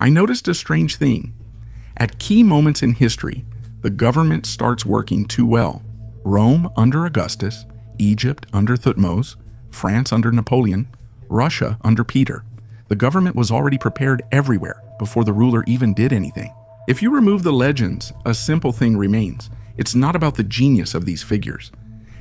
I noticed a strange thing. At key moments in history, the government starts working too well. Rome under Augustus, Egypt under Thutmose, France under Napoleon, Russia under Peter. The government was already prepared everywhere before the ruler even did anything. If you remove the legends, a simple thing remains. It's not about the genius of these figures.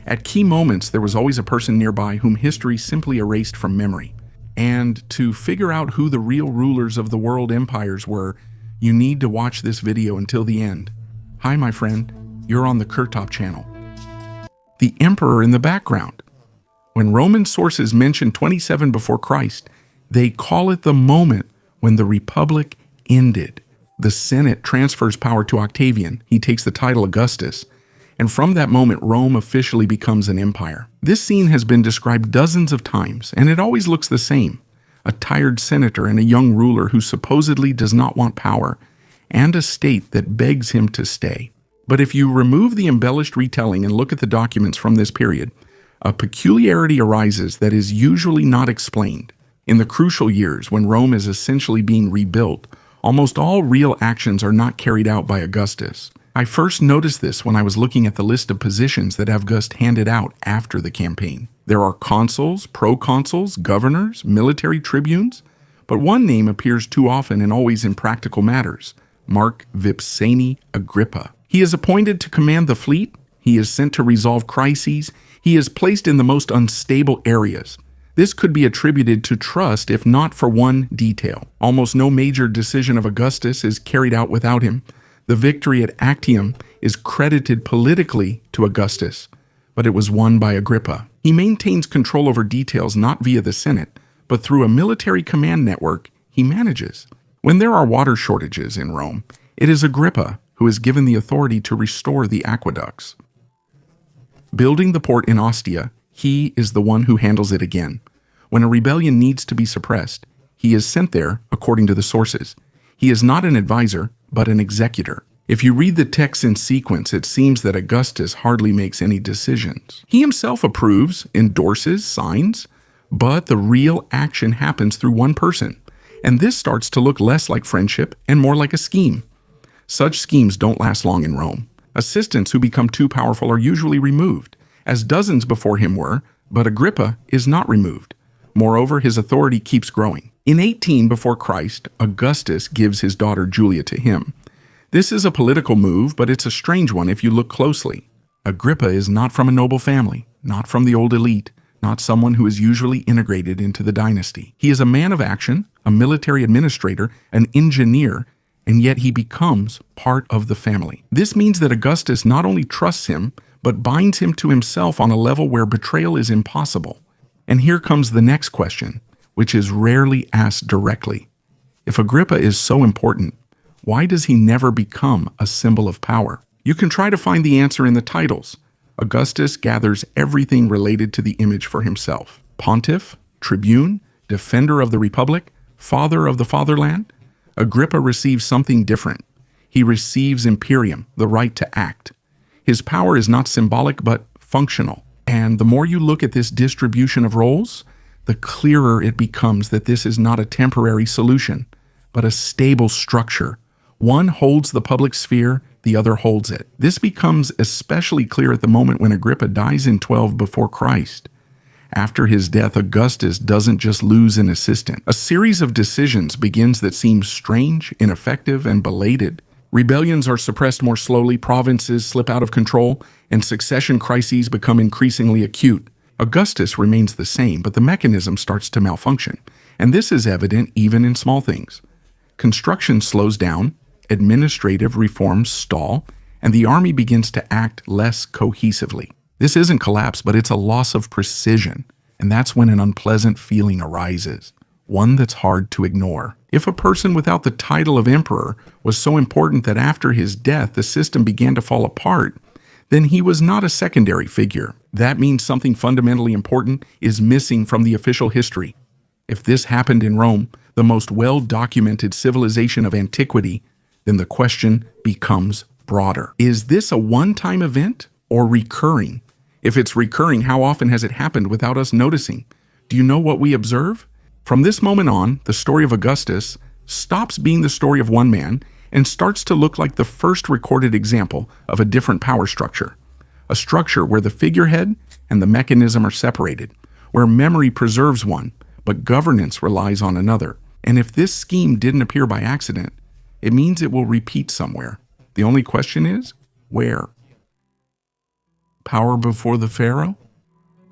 At key moments, there was always a person nearby whom history simply erased from memory. And to figure out who the real rulers of the world empires were, you need to watch this video until the end. Hi, my friend. You're on the Kurtop channel. The emperor in the background. When Roman sources mention 27 before Christ, they call it the moment when the Republic ended. The Senate transfers power to Octavian. He takes the title Augustus. And from that moment, Rome officially becomes an empire. This scene has been described dozens of times, and it always looks the same. A tired senator and a young ruler who supposedly does not want power, and a state that begs him to stay. But if you remove the embellished retelling and look at the documents from this period, a peculiarity arises that is usually not explained. In the crucial years, when Rome is essentially being rebuilt, almost all real actions are not carried out by Augustus. I first noticed this when I was looking at the list of positions that Augustus handed out after the campaign. There are consuls, proconsuls, governors, military tribunes, but one name appears too often and always in practical matters: Mark Vipsani Agrippa. He is appointed to command the fleet, he is sent to resolve crises, he is placed in the most unstable areas. This could be attributed to trust if not for one detail. Almost no major decision of Augustus is carried out without him. The victory at Actium is credited politically to Augustus, but it was won by Agrippa. He maintains control over details not via the Senate, but through a military command network he manages. When there are water shortages in Rome, it is Agrippa who is given the authority to restore the aqueducts. Building the port in Ostia, he is the one who handles it again. When a rebellion needs to be suppressed, he is sent there according to the sources. He is not an advisor, but an executor. If you read the text in sequence, it seems that Augustus hardly makes any decisions. He himself approves, endorses, signs, but the real action happens through one person, and this starts to look less like friendship and more like a scheme. Such schemes don't last long in Rome. Assistants who become too powerful are usually removed, as dozens before him were, but Agrippa is not removed. Moreover, his authority keeps growing. In 18 before Christ, Augustus gives his daughter Julia to him. This is a political move, but it's a strange one if you look closely. Agrippa is not from a noble family, not from the old elite, not someone who is usually integrated into the dynasty. He is a man of action, a military administrator, an engineer, and yet he becomes part of the family. This means that Augustus not only trusts him, but binds him to himself on a level where betrayal is impossible. And here comes the next question, which is rarely asked directly. If Agrippa is so important, why does he never become a symbol of power? You can try to find the answer in the titles. Augustus gathers everything related to the image for himself. Pontiff, tribune, defender of the republic, father of the fatherland. Agrippa receives something different. He receives imperium, the right to act. His power is not symbolic but functional. And the more you look at this distribution of roles, the clearer it becomes that this is not a temporary solution, but a stable structure. One holds the public sphere, the other holds it. This becomes especially clear at the moment when Agrippa dies in 12 before Christ. After his death, Augustus doesn't just lose an assistant. A series of decisions begins that seem strange, ineffective, and belated. Rebellions are suppressed more slowly, provinces slip out of control, and succession crises become increasingly acute. Augustus remains the same, but the mechanism starts to malfunction, and this is evident even in small things. Construction slows down, administrative reforms stall, and the army begins to act less cohesively. This isn't collapse, but it's a loss of precision, and that's when an unpleasant feeling arises, one that's hard to ignore. If a person without the title of emperor was so important that after his death the system began to fall apart, then he was not a secondary figure. That means something fundamentally important is missing from the official history. If this happened in Rome, the most well-documented civilization of antiquity, then the question becomes broader. Is this a one-time event or recurring? If it's recurring, how often has it happened without us noticing? Do you know what we observe? From this moment on, the story of Augustus stops being the story of one man and starts to look like the first recorded example of a different power structure. A structure where the figurehead and the mechanism are separated, where memory preserves one, but governance relies on another. And if this scheme didn't appear by accident, it means it will repeat somewhere. The only question is, where? Power before the pharaoh?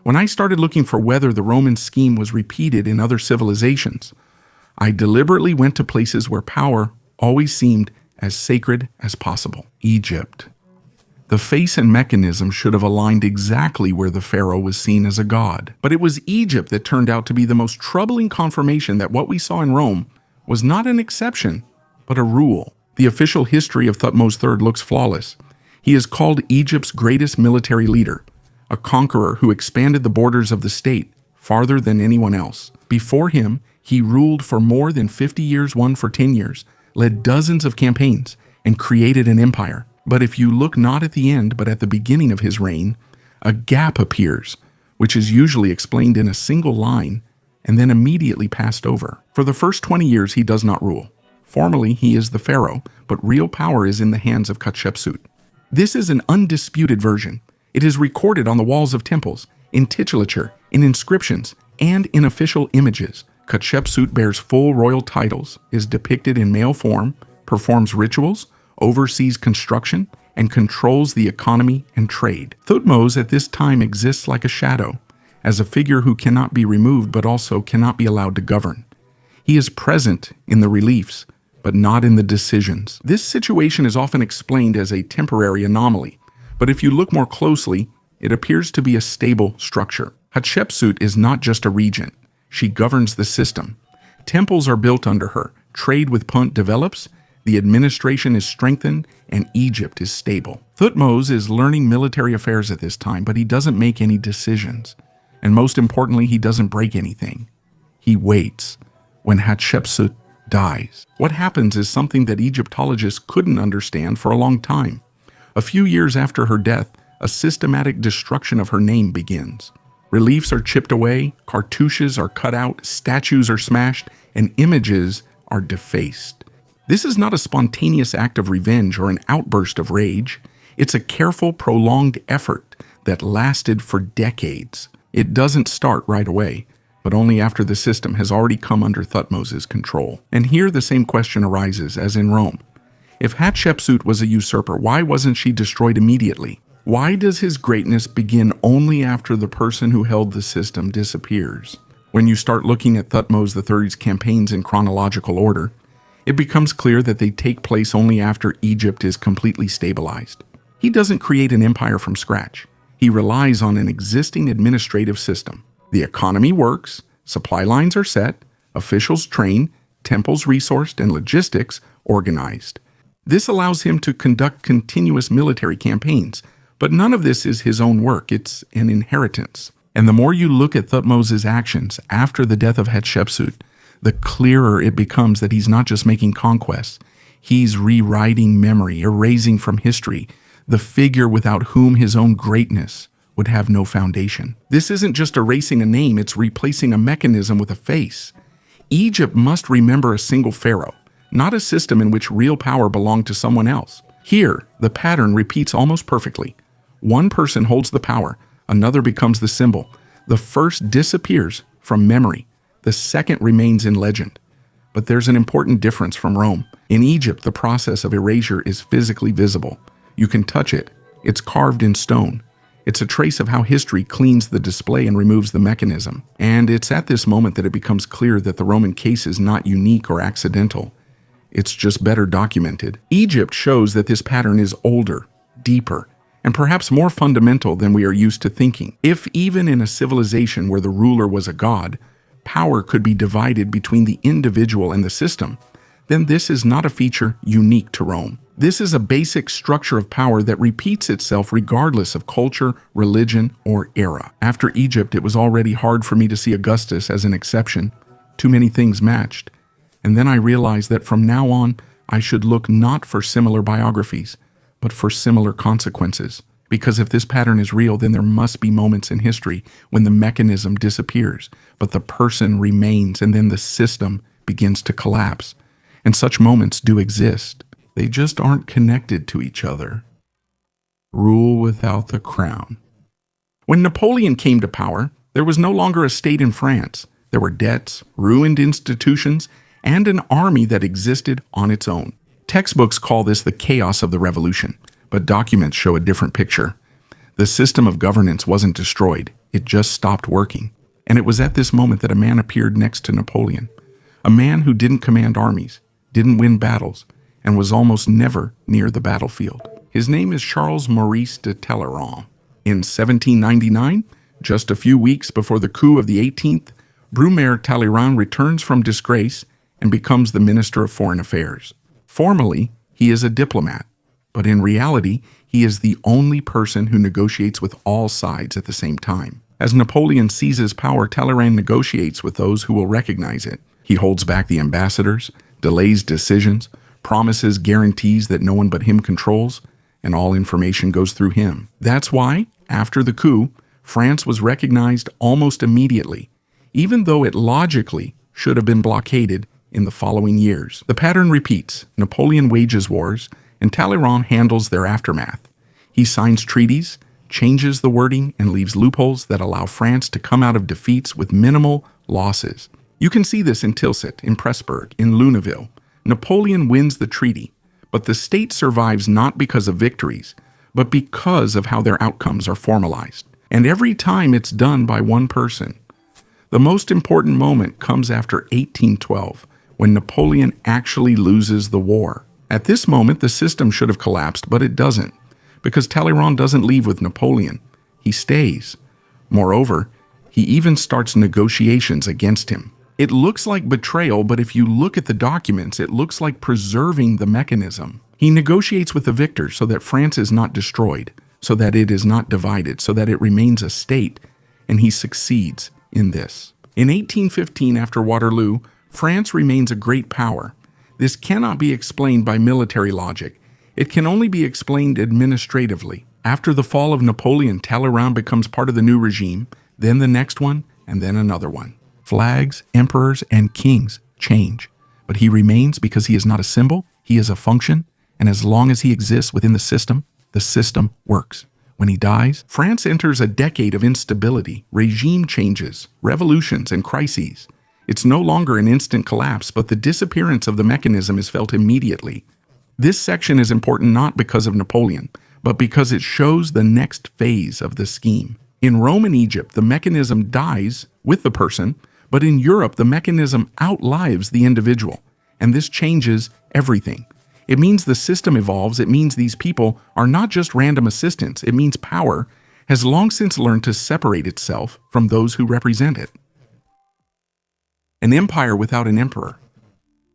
When I started looking for whether the Roman scheme was repeated in other civilizations, I deliberately went to places where power always seemed as sacred as possible. Egypt. The face and mechanism should have aligned exactly where the pharaoh was seen as a god. But it was Egypt that turned out to be the most troubling confirmation that what we saw in Rome was not an exception, but a rule. The official history of Thutmose III looks flawless. He is called Egypt's greatest military leader, a conqueror who expanded the borders of the state farther than anyone else. Before him, he ruled for more than 50 years, won for 10 years, led dozens of campaigns, and created an empire. But if you look not at the end, but at the beginning of his reign, a gap appears, which is usually explained in a single line and then immediately passed over. For the first 20 years, he does not rule. Formally, he is the pharaoh, but real power is in the hands of Hatshepsut. This is an undisputed version. It is recorded on the walls of temples, in titulature, in inscriptions, and in official images. Hatshepsut bears full royal titles, is depicted in male form, performs rituals, oversees construction, and controls the economy and trade. Thutmose at this time exists like a shadow, as a figure who cannot be removed but also cannot be allowed to govern. He is present in the reliefs, but not in the decisions. This situation is often explained as a temporary anomaly, but if you look more closely, it appears to be a stable structure. Hatshepsut is not just a regent. She governs the system. Temples are built under her, trade with Punt develops, the administration is strengthened, and Egypt is stable. Thutmose is learning military affairs at this time, but he doesn't make any decisions. And most importantly, he doesn't break anything. He waits. When Hatshepsut dies, what happens is something that Egyptologists couldn't understand for a long time. A few years after her death, a systematic destruction of her name begins. Reliefs are chipped away, cartouches are cut out, statues are smashed, and images are defaced. This is not a spontaneous act of revenge or an outburst of rage. It's a careful, prolonged effort that lasted for decades. It doesn't start right away, but only after the system has already come under Thutmose's control. And here the same question arises as in Rome. If Hatshepsut was a usurper, why wasn't she destroyed immediately? Why does his greatness begin only after the person who held the system disappears? When you start looking at Thutmose III's campaigns in chronological order, it becomes clear that they take place only after Egypt is completely stabilized. He doesn't create an empire from scratch. He relies on an existing administrative system. The economy works, supply lines are set, officials trained, temples resourced, and logistics organized. This allows him to conduct continuous military campaigns, but none of this is his own work, it's an inheritance. And the more you look at Thutmose's actions after the death of Hatshepsut, the clearer it becomes that he's not just making conquests, he's rewriting memory, erasing from history the figure without whom his own greatness would have no foundation. This isn't just erasing a name, it's replacing a mechanism with a face. Egypt must remember a single pharaoh, not a system in which real power belonged to someone else. Here, the pattern repeats almost perfectly. One person holds the power, another becomes the symbol. The first disappears from memory. The second remains in legend. But there's an important difference from Rome. In Egypt, the process of erasure is physically visible. You can touch it. It's carved in stone. It's a trace of how history cleans the display and removes the mechanism. And it's at this moment that it becomes clear that the Roman case is not unique or accidental. It's just better documented. Egypt shows that this pattern is older, deeper, and perhaps more fundamental than we are used to thinking. If even in a civilization where the ruler was a god, power could be divided between the individual and the system, then this is not a feature unique to Rome. This is a basic structure of power that repeats itself regardless of culture, religion, or era. After Egypt, it was already hard for me to see Augustus as an exception. Too many things matched. And then I realized that from now on, I should look not for similar biographies, but for similar consequences. Because if this pattern is real, then there must be moments in history when the mechanism disappears, but the person remains and then the system begins to collapse. And such moments do exist. They just aren't connected to each other. Rule without the crown. When Napoleon came to power, there was no longer a state in France. There were debts, ruined institutions, and an army that existed on its own. Textbooks call this the chaos of the revolution, but documents show a different picture. The system of governance wasn't destroyed, it just stopped working. And it was at this moment that a man appeared next to Napoleon. A man who didn't command armies, didn't win battles, and was almost never near the battlefield. His name is Charles Maurice de Talleyrand. In 1799, just a few weeks before the coup of the 18th, Brumaire Talleyrand returns from disgrace and becomes the Minister of Foreign Affairs. Formally, he is a diplomat, but in reality, he is the only person who negotiates with all sides at the same time. As Napoleon seizes power, Talleyrand negotiates with those who will recognize it. He holds back the ambassadors, delays decisions, promises guarantees that no one but him controls, and all information goes through him. That's why, after the coup, France was recognized almost immediately, even though it logically should have been blockaded in the following years. The pattern repeats. Napoleon wages wars, and Talleyrand handles their aftermath. He signs treaties, changes the wording, and leaves loopholes that allow France to come out of defeats with minimal losses. You can see this in Tilsit, in Pressburg, in Luneville. Napoleon wins the treaty, but the state survives not because of victories, but because of how their outcomes are formalized. And every time it's done by one person. The most important moment comes after 1812, when Napoleon actually loses the war. At this moment, the system should have collapsed, but it doesn't, because Talleyrand doesn't leave with Napoleon. He stays. Moreover, he even starts negotiations against him. It looks like betrayal, but if you look at the documents, it looks like preserving the mechanism. He negotiates with the victor so that France is not destroyed, so that it is not divided, so that it remains a state, and he succeeds in this. In 1815, after Waterloo, France remains a great power. This cannot be explained by military logic. It can only be explained administratively. After the fall of Napoleon, Talleyrand becomes part of the new regime, then the next one, and then another one. Flags, emperors, and kings change, but he remains because he is not a symbol, he is a function, and as long as he exists within the system works. When he dies, France enters a decade of instability, regime changes, revolutions, and crises. It's no longer an instant collapse, but the disappearance of the mechanism is felt immediately. This section is important not because of Napoleon, but because it shows the next phase of the scheme. In Rome and Egypt, the mechanism dies with the person, but in Europe, the mechanism outlives the individual, and this changes everything. It means the system evolves. It means these people are not just random assistants. It means power has long since learned to separate itself from those who represent it. An empire without an emperor.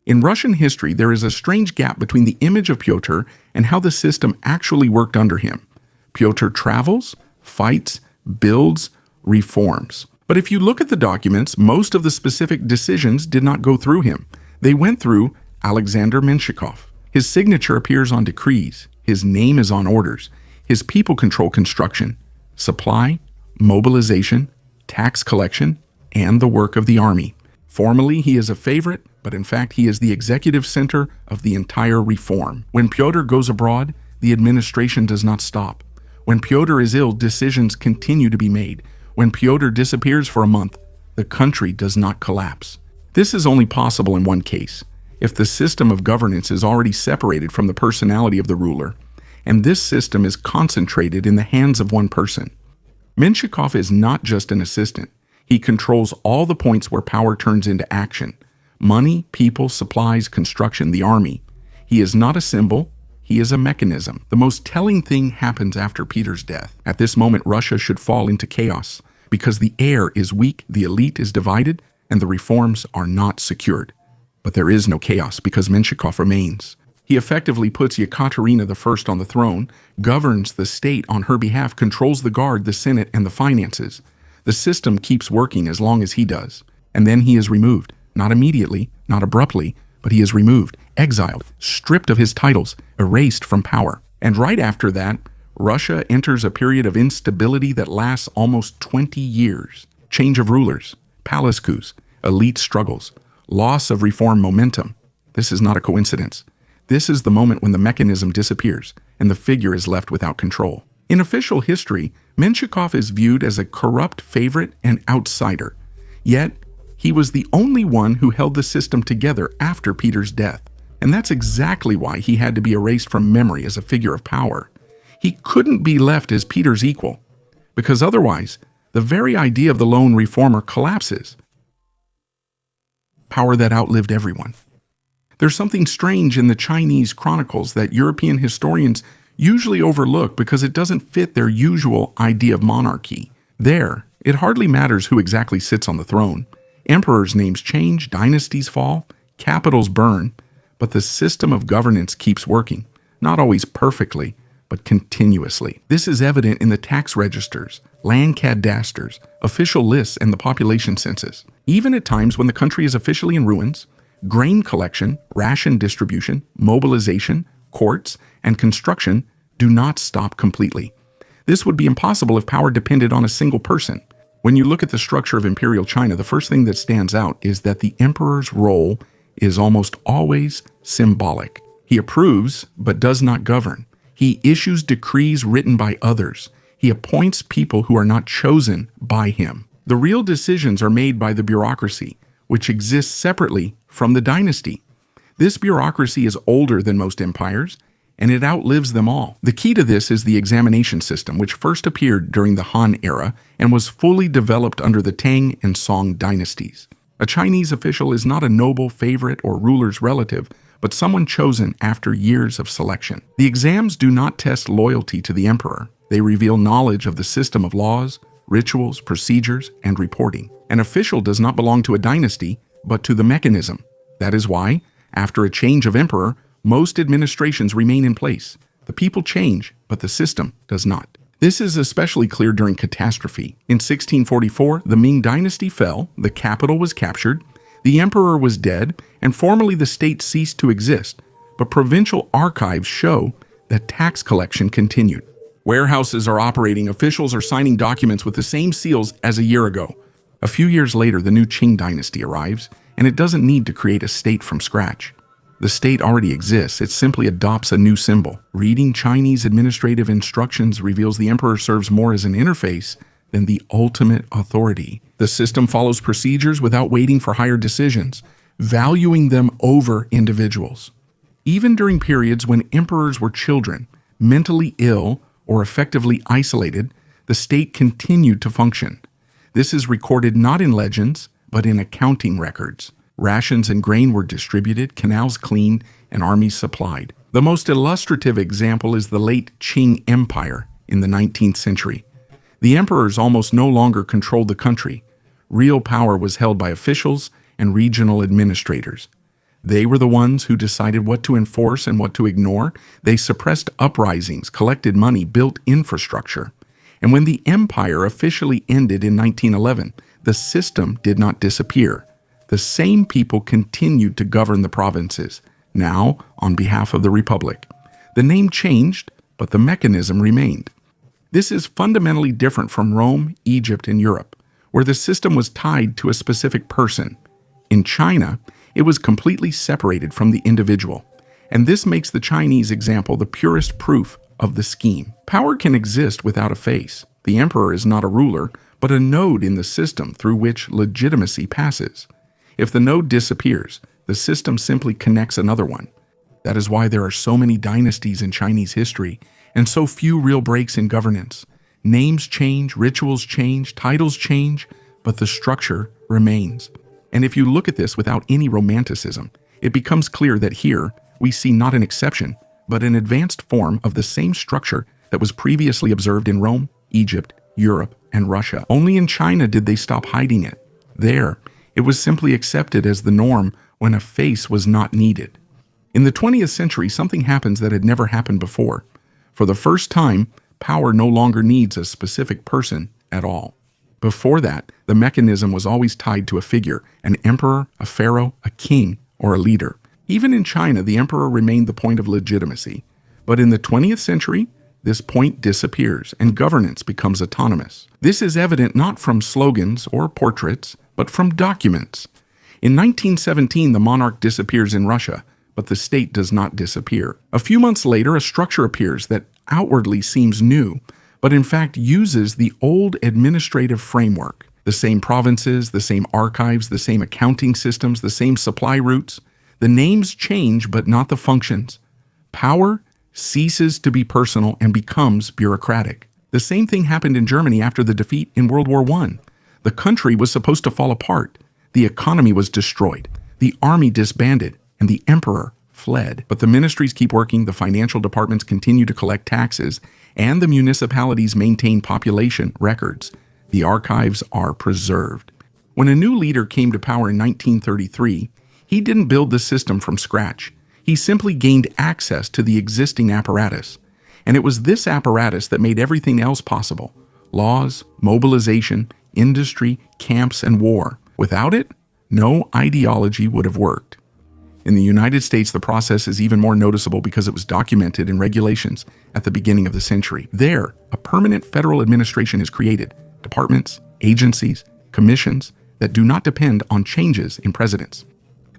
In Russian history, there is a strange gap between the image of Pyotr and how the system actually worked under him. Pyotr travels, fights, builds, reforms. But if you look at the documents, most of the specific decisions did not go through him. They went through Alexander Menshikov. His signature appears on decrees. His name is on orders. His people control construction, supply, mobilization, tax collection, and the work of the army. Formally, he is a favorite, but in fact, he is the executive center of the entire reform. When Pyotr goes abroad, the administration does not stop. When Pyotr is ill, decisions continue to be made. When Pyotr disappears for a month, the country does not collapse. This is only possible in one case, if the system of governance is already separated from the personality of the ruler, and this system is concentrated in the hands of one person. Menshikov is not just an assistant. He controls all the points where power turns into action: money, people, supplies, construction, the army. He is not a symbol. He is a mechanism. The most telling thing happens after Peter's death. At this moment, Russia should fall into chaos because the heir is weak, the elite is divided, and the reforms are not secured. But there is no chaos because Menshikov remains. He effectively puts Yekaterina I on the throne, governs the state on her behalf, controls the guard, the Senate, and the finances. The system keeps working as long as he does. And then he is removed. Not immediately, not abruptly, but he is removed, exiled, stripped of his titles, erased from power. And right after that, Russia enters a period of instability that lasts almost 20 years. Change of rulers, palace coups, elite struggles, loss of reform momentum. This is not a coincidence. This is the moment when the mechanism disappears and the figure is left without control. In official history, Menshikov is viewed as a corrupt favorite and outsider. Yet, he was the only one who held the system together after Peter's death. And that's exactly why he had to be erased from memory as a figure of power. He couldn't be left as Peter's equal, because otherwise, the very idea of the lone reformer collapses. Power that outlived everyone. There's something strange in the Chinese chronicles that European historians usually overlook because it doesn't fit their usual idea of monarchy. There, it hardly matters who exactly sits on the throne. Emperors' names change, dynasties fall, capitals burn, but the system of governance keeps working, not always perfectly, but continuously. This is evident in the tax registers, land cadastres, official lists, and the population census. Even at times when the country is officially in ruins, grain collection, ration distribution, mobilization, courts, and construction do not stop completely. This would be impossible if power depended on a single person. When you look at the structure of imperial China, the first thing that stands out is that the emperor's role is almost always symbolic. He approves, but does not govern. He issues decrees written by others. He appoints people who are not chosen by him. The real decisions are made by the bureaucracy, which exists separately from the dynasty. This bureaucracy is older than most empires, and it outlives them all. The key to this is the examination system, which first appeared during the Han era and was fully developed under the Tang and Song dynasties. A Chinese official is not a noble, favorite, or ruler's relative, but someone chosen after years of selection. The exams do not test loyalty to the emperor. They reveal knowledge of the system of laws, rituals, procedures, and reporting. An official does not belong to a dynasty, but to the mechanism. That is why, after a change of emperor, most administrations remain in place. The people change, but the system does not. This is especially clear during catastrophe. In 1644, the Ming dynasty fell, the capital was captured, the emperor was dead, and formally the state ceased to exist. But provincial archives show that tax collection continued. Warehouses are operating, officials are signing documents with the same seals as a year ago. A few years later, the new Qing dynasty arrives, and it doesn't need to create a state from scratch. The state already exists, it simply adopts a new symbol. Reading Chinese administrative instructions reveals the emperor serves more as an interface than the ultimate authority. The system follows procedures without waiting for higher decisions, valuing them over individuals. Even during periods when emperors were children, mentally ill, or effectively isolated, the state continued to function. This is recorded not in legends, but in accounting records. Rations and grain were distributed, canals cleaned, and armies supplied. The most illustrative example is the late Qing Empire in the 19th century. The emperors almost no longer controlled the country. Real power was held by officials and regional administrators. They were the ones who decided what to enforce and what to ignore. They suppressed uprisings, collected money, built infrastructure. And when the empire officially ended in 1911, the system did not disappear. The same people continued to govern the provinces, now on behalf of the Republic. The name changed, but the mechanism remained. This is fundamentally different from Rome, Egypt, and Europe, where the system was tied to a specific person. In China, it was completely separated from the individual, and this makes the Chinese example the purest proof of the scheme. Power can exist without a face. The emperor is not a ruler, but a node in the system through which legitimacy passes. If the node disappears, the system simply connects another one. That is why there are so many dynasties in Chinese history and so few real breaks in governance. Names change, rituals change, titles change, but the structure remains. And if you look at this without any romanticism, it becomes clear that here we see not an exception, but an advanced form of the same structure that was previously observed in Rome, Egypt, Europe, and Russia. Only in China did they stop hiding it. There, it was simply accepted as the norm when a face was not needed. In the 20th century, something happens that had never happened before. For the first time, power no longer needs a specific person at all. Before that, the mechanism was always tied to a figure, an emperor, a pharaoh, a king, or a leader. Even in China, the emperor remained the point of legitimacy. But in the 20th century, this point disappears and governance becomes autonomous. This is evident not from slogans or portraits, but from documents. In 1917, the monarch disappears in Russia, but the state does not disappear. A few months later, a structure appears that outwardly seems new, but in fact uses the old administrative framework. The same provinces, the same archives, the same accounting systems, the same supply routes. The names change, but not the functions. Power ceases to be personal and becomes bureaucratic. The same thing happened in Germany after the defeat in World War I. The country was supposed to fall apart. The economy was destroyed. The army disbanded, and the emperor fled. But the ministries keep working, the financial departments continue to collect taxes, and the municipalities maintain population records. The archives are preserved. When a new leader came to power in 1933, he didn't build the system from scratch. He simply gained access to the existing apparatus. And it was this apparatus that made everything else possible: laws, mobilization, industry, camps, and war. Without it, no ideology would have worked. In the United States, the process is even more noticeable because it was documented in regulations at the beginning of the century. There, a permanent federal administration is created: departments, agencies, commissions that do not depend on changes in presidents.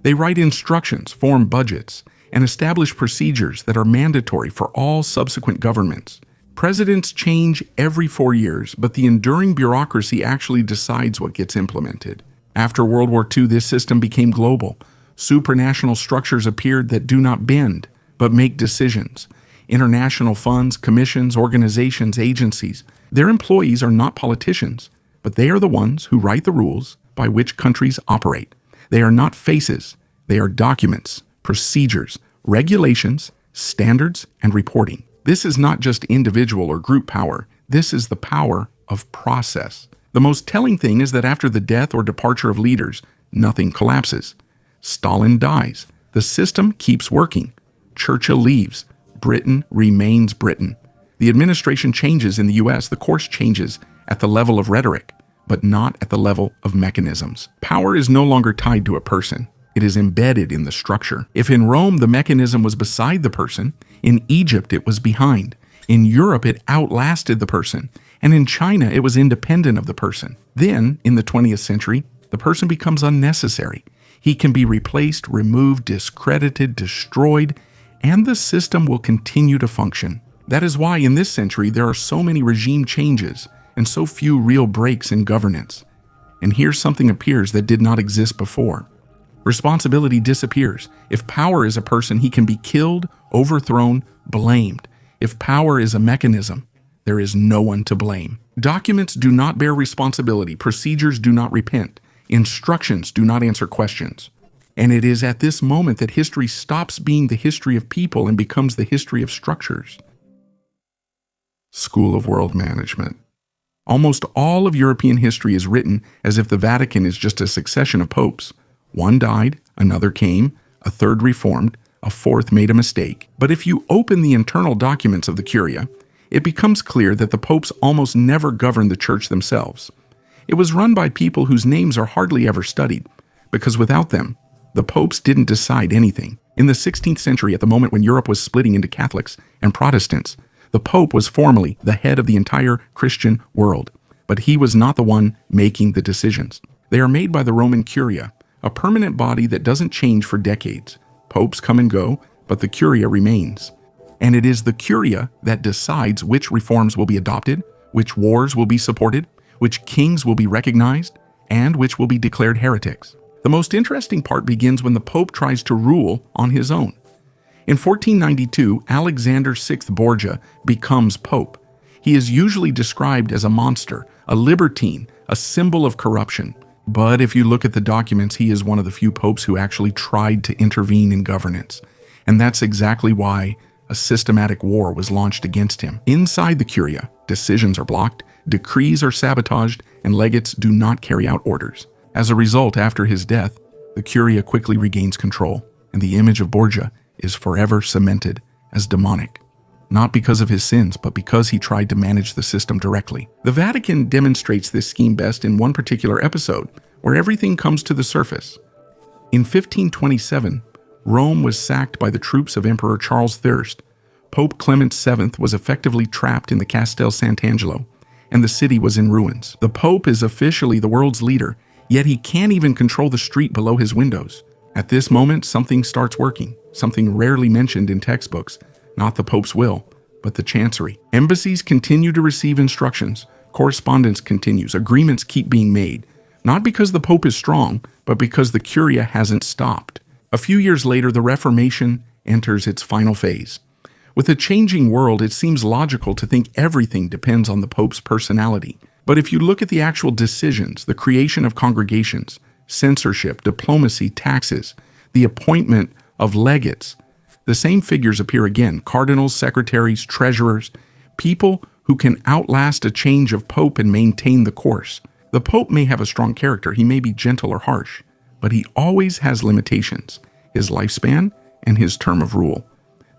They write instructions, form budgets, and establish procedures that are mandatory for all subsequent governments. Presidents change every 4 years, but the enduring bureaucracy actually decides what gets implemented. After World War II, this system became global. Supranational structures appeared that do not bend, but make decisions. International funds, commissions, organizations, agencies. Their employees are not politicians, but they are the ones who write the rules by which countries operate. They are not faces. They are documents, procedures, regulations, standards, and reporting. This is not just individual or group power. This is the power of process. The most telling thing is that after the death or departure of leaders, nothing collapses. Stalin dies. The system keeps working. Churchill leaves. Britain remains Britain. The administration changes in the US. The course changes at the level of rhetoric, but not at the level of mechanisms. Power is no longer tied to a person. It is embedded in the structure. If in Rome the mechanism was beside the person, in Egypt it was behind. In Europe it outlasted the person. And in China it was independent of the person. Then, in the 20th century, the person becomes unnecessary. He can be replaced, removed, discredited, destroyed, and the system will continue to function. That is why in this century there are so many regime changes and so few real breaks in governance. And here something appears that did not exist before. Responsibility disappears. If power is a person, he can be killed, overthrown, blamed. If power is a mechanism, there is no one to blame. Documents do not bear responsibility. Procedures do not repent. Instructions do not answer questions. And it is at this moment that history stops being the history of people and becomes the history of structures. School of World Management. Almost all of European history is written as if the Vatican is just a succession of popes. One died, another came, a third reformed, a fourth made a mistake. But if you open the internal documents of the Curia, it becomes clear that the popes almost never governed the church themselves. It was run by people whose names are hardly ever studied, because without them, the popes didn't decide anything. In the 16th century, at the moment when Europe was splitting into Catholics and Protestants, the pope was formally the head of the entire Christian world, but he was not the one making the decisions. They are made by the Roman Curia, a permanent body that doesn't change for decades. Popes come and go, but the Curia remains. And it is the Curia that decides which reforms will be adopted, which wars will be supported, which kings will be recognized, and which will be declared heretics. The most interesting part begins when the Pope tries to rule on his own. In 1492, Alexander VI Borgia becomes Pope. He is usually described as a monster, a libertine, a symbol of corruption. But if you look at the documents, he is one of the few popes who actually tried to intervene in governance. And that's exactly why a systematic war was launched against him. Inside the Curia, decisions are blocked, decrees are sabotaged, and legates do not carry out orders. As a result, after his death, the Curia quickly regains control, and the image of Borgia is forever cemented as demonic. Not because of his sins, but because he tried to manage the system directly. The Vatican demonstrates this scheme best in one particular episode, where everything comes to the surface. In 1527, Rome was sacked by the troops of Emperor Charles Thirst. Pope Clement VII was effectively trapped in the Castel Sant'Angelo, and the city was in ruins. The Pope is officially the world's leader, yet he can't even control the street below his windows. At this moment, something starts working, something rarely mentioned in textbooks, not the Pope's will, but the chancery. Embassies continue to receive instructions, correspondence continues, agreements keep being made, not because the Pope is strong, but because the Curia hasn't stopped. A few years later, the Reformation enters its final phase. With a changing world, it seems logical to think everything depends on the Pope's personality. But if you look at the actual decisions, the creation of congregations, censorship, diplomacy, taxes, the appointment of legates, the same figures appear again: cardinals, secretaries, treasurers, people who can outlast a change of pope and maintain the course. The Pope may have a strong character, he may be gentle or harsh, but he always has limitations: his lifespan and his term of rule.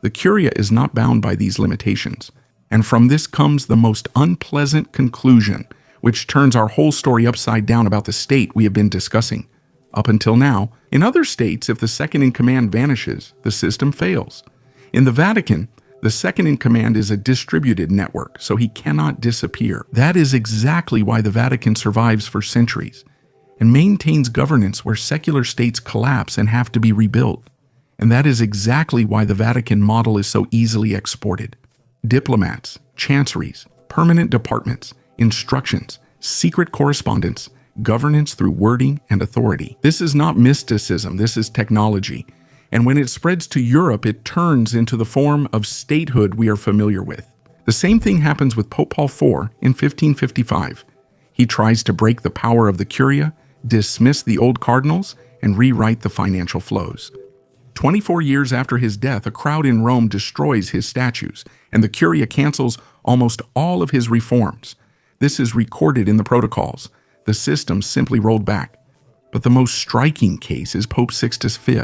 The Curia is not bound by these limitations. And from this comes the most unpleasant conclusion, which turns our whole story upside down about the state we have been discussing. Up until now, in other states, if the second-in-command vanishes, the system fails. In the Vatican, the second-in-command is a distributed network, so he cannot disappear. That is exactly why the Vatican survives for centuries and maintains governance where secular states collapse and have to be rebuilt. And that is exactly why the Vatican model is so easily exported. Diplomats, chanceries, permanent departments, instructions, secret correspondence, governance through wording and authority. This is not mysticism, this is technology. And when it spreads to Europe, it turns into the form of statehood we are familiar with. The same thing happens with Pope Paul IV in 1555. He tries to break the power of the Curia, dismiss the old cardinals, and rewrite the financial flows. 24 years after his death, a crowd in Rome destroys his statues, and the Curia cancels almost all of his reforms. This is recorded in the protocols. The system simply rolled back. But the most striking case is Pope Sixtus V.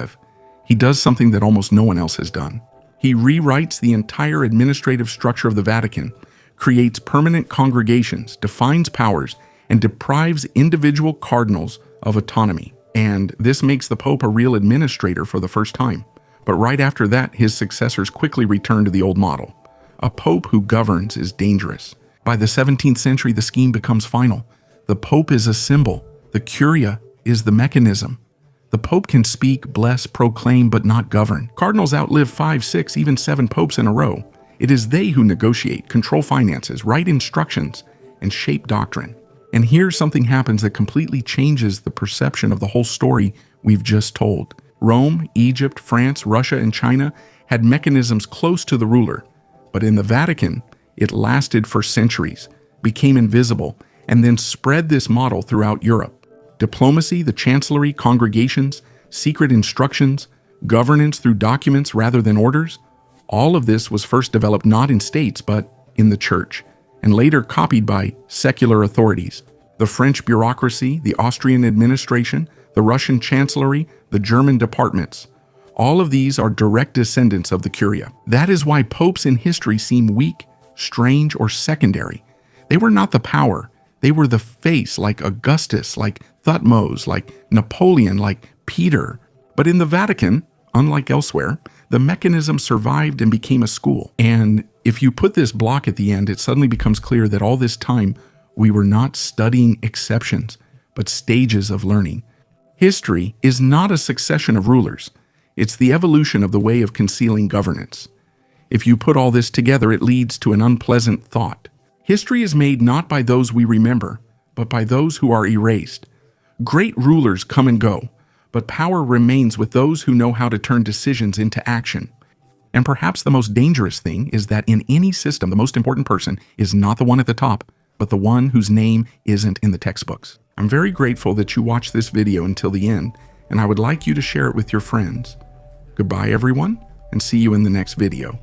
He does something that almost no one else has done. He rewrites the entire administrative structure of the Vatican, creates permanent congregations, defines powers, and deprives individual cardinals of autonomy. And this makes the Pope a real administrator for the first time. But right after that, his successors quickly return to the old model. A Pope who governs is dangerous. By the 17th century, the scheme becomes final. The Pope is a symbol. The Curia is the mechanism. The Pope can speak, bless, proclaim, but not govern. Cardinals outlive 5, 6, even 7 popes in a row. It is they who negotiate, control finances, write instructions, and shape doctrine. And here something happens that completely changes the perception of the whole story we've just told. Rome, Egypt, France, Russia, and China had mechanisms close to the ruler. But in the Vatican, it lasted for centuries, became invisible, and then spread this model throughout Europe. Diplomacy, the chancellery, congregations, secret instructions, governance through documents rather than orders, all of this was first developed not in states but in the church, and later copied by secular authorities. The French bureaucracy, the Austrian administration, the Russian chancellery, the German departments. All of these are direct descendants of the Curia. That is why popes in history seem weak, strange, or secondary. They were not the power. They were the face, like Augustus, like Thutmose, like Napoleon, like Peter. But in the Vatican, unlike elsewhere, the mechanism survived and became a school. And if you put this block at the end, it suddenly becomes clear that all this time we were not studying exceptions, but stages of learning. History is not a succession of rulers. It's the evolution of the way of concealing governance. If you put all this together, it leads to an unpleasant thought. History is made not by those we remember, but by those who are erased. Great rulers come and go, but power remains with those who know how to turn decisions into action. And perhaps the most dangerous thing is that in any system, the most important person is not the one at the top, but the one whose name isn't in the textbooks. I'm very grateful that you watched this video until the end, and I would like you to share it with your friends. Goodbye, everyone, and see you in the next video.